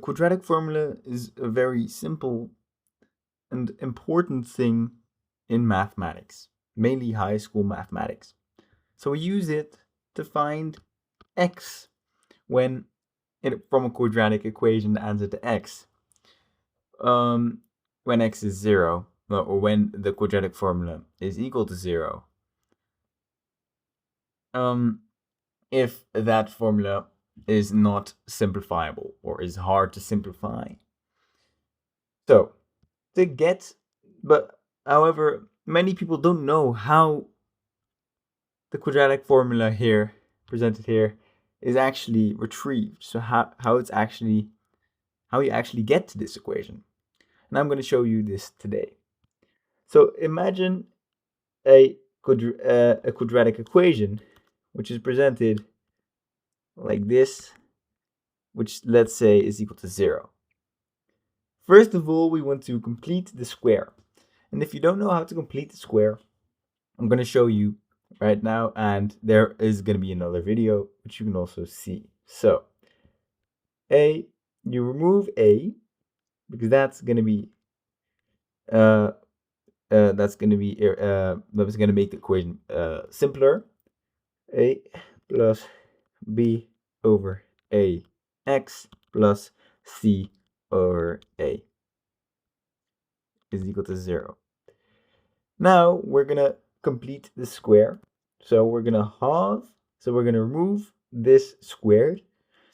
quadratic formula is a very simple and important thing in mathematics, mainly high school mathematics. So we use it to find x when from a quadratic equation the answer to x. When x is 0, or when the quadratic formula is equal to 0. If that formula is not simplifiable or is hard to simplify. So, however, many people don't know how the quadratic formula here, presented here, is actually retrieved. So how you actually get to this equation. And I'm going to show you this today. So imagine a quadratic equation which is presented like this, which let's say is equal to 0. First of all, we want to complete the square. And if you don't know how to complete the square, I'm going to show you right now, and there is going to be another video which you can also see. So you remove a, because that's going to be that's going to make the equation simpler. A plus b over a x plus c over a is equal to 0. Now we're going to complete the square. So we're going to remove this squared.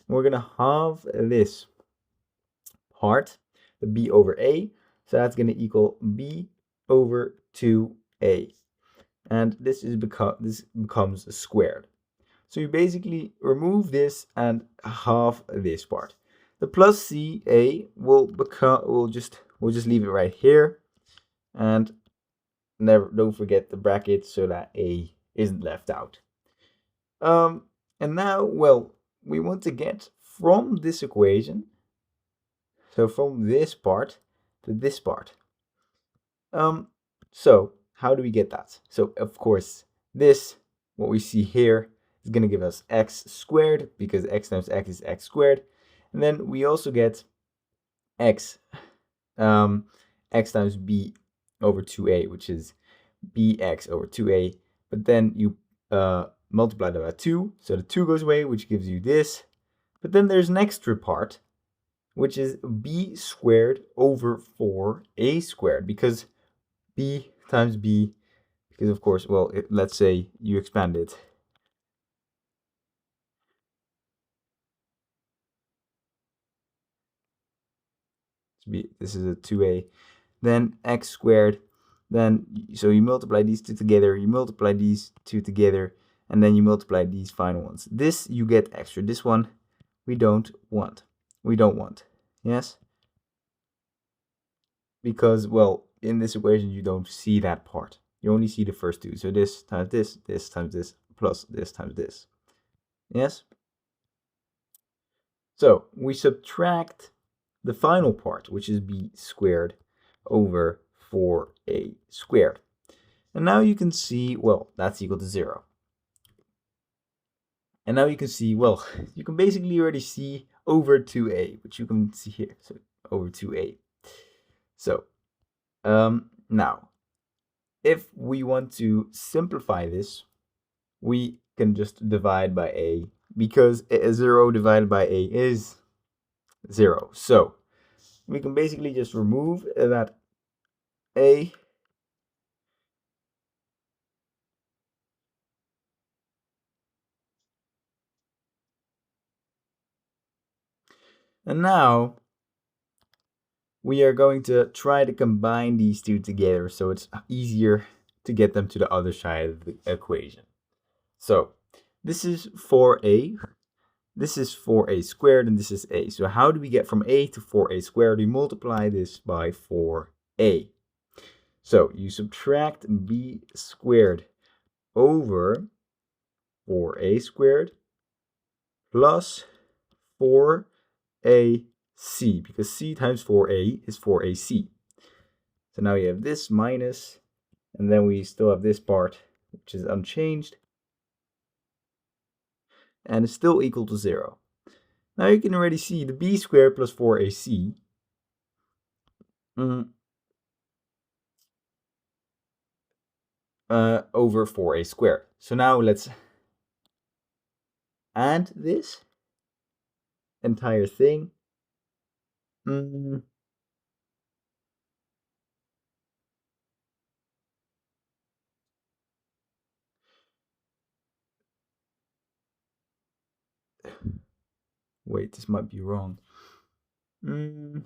And we're going to halve this part, the b over a. So that's going to equal b over 2a. And this becomes squared. So you basically remove this and halve this part. The plus ca we'll just leave it right here, and don't forget the bracket so that a isn't left out. And now, we want to get from this equation, so from this part to this part. So how do we get that? So of course, what we see here is going to give us x squared, because x times x is x squared. And then we also get x times b over 2a, which is bx over 2a. But then you multiply that by 2, so the 2 goes away, which gives you this. But then there's an extra part, which is b squared over 4a squared, because b times b, because of course, let's say you expand it. This is a 2a, then x squared, then so you multiply these two together, and then you multiply these final ones. This you get extra. This one we don't want. Yes? Because, in this equation you don't see that part. You only see the first two. So this times this times this, plus this times this. Yes? So we subtract the final part, which is b squared over 4a squared. And now you can see, that's equal to 0. And now you can see, you can basically already see over 2a, which you can see here. So over 2a. So now, if we want to simplify this, we can just divide by a, because 0 divided by a is 0. So we can basically just remove that a. And now we are going to try to combine these two together so it's easier to get them to the other side of the equation. So this is 4a, this is 4a squared, and this is a. So how do we get from a to 4a squared? We multiply this by 4a. So you subtract b squared over 4a squared plus 4ac, because c times 4a is 4ac. So now you have this minus, and then we still have this part, which is unchanged, and it's still equal to 0. Now you can already see the b squared plus 4ac over 4a squared. So now let's add this entire thing. Wait, this might be wrong. You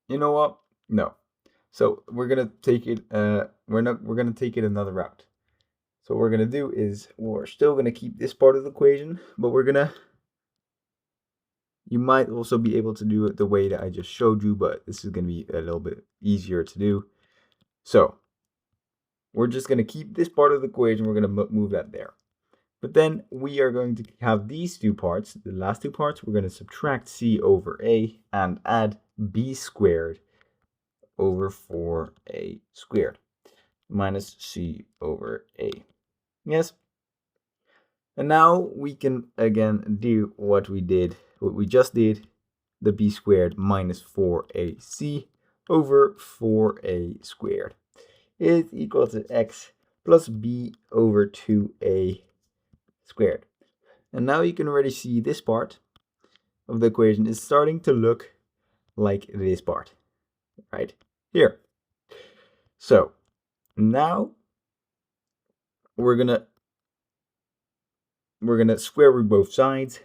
know what? No. So we're gonna take it. We're gonna take it another route. So what we're gonna do is we're still gonna keep this part of the equation, but you might also be able to do it the way that I just showed you, but this is gonna be a little bit easier to do. So we're just gonna keep this part of the equation. We're gonna move that there. But then we are going to have these two parts, the last two parts, we're going to subtract c over a and add b squared over 4a squared minus c over a. Yes? And now we can again do what we just did, the b squared minus 4ac over 4a squared is equal to x plus b over 2a squared. And now you can already see this part of the equation is starting to look like this part, right here. So now we're gonna square root both sides,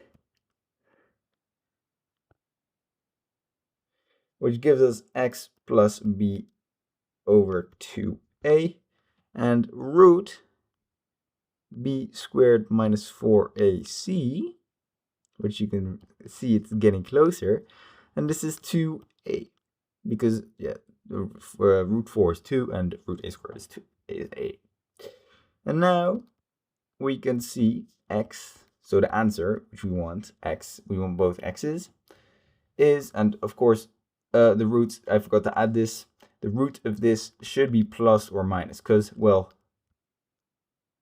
which gives us x plus b over 2a, and root b squared minus 4ac, which you can see it's getting closer, and this is 2a, because root 4 is 2 and root a squared is 2 is a. And now we can see x, so the answer which we want, x, we want both x's, is, and of course the roots, I forgot to add this, the root of this should be plus or minus, because, well,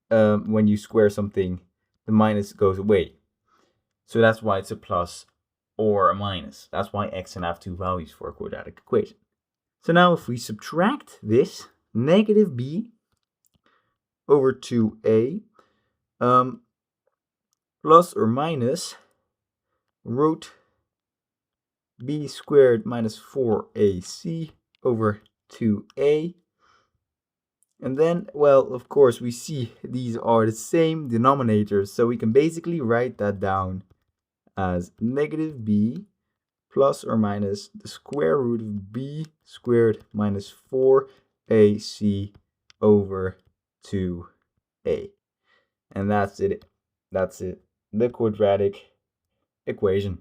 when you square something, the minus goes away. So that's why it's a plus or a minus. That's why x can have two values for a quadratic equation. So now if we subtract this, negative b over 2a plus or minus root b squared minus 4ac over 2a. And then, well, of course, we see these are the same denominators, so we can basically write that down as negative b plus or minus the square root of b squared minus 4ac over 2a. And that's it. That's it. The quadratic equation.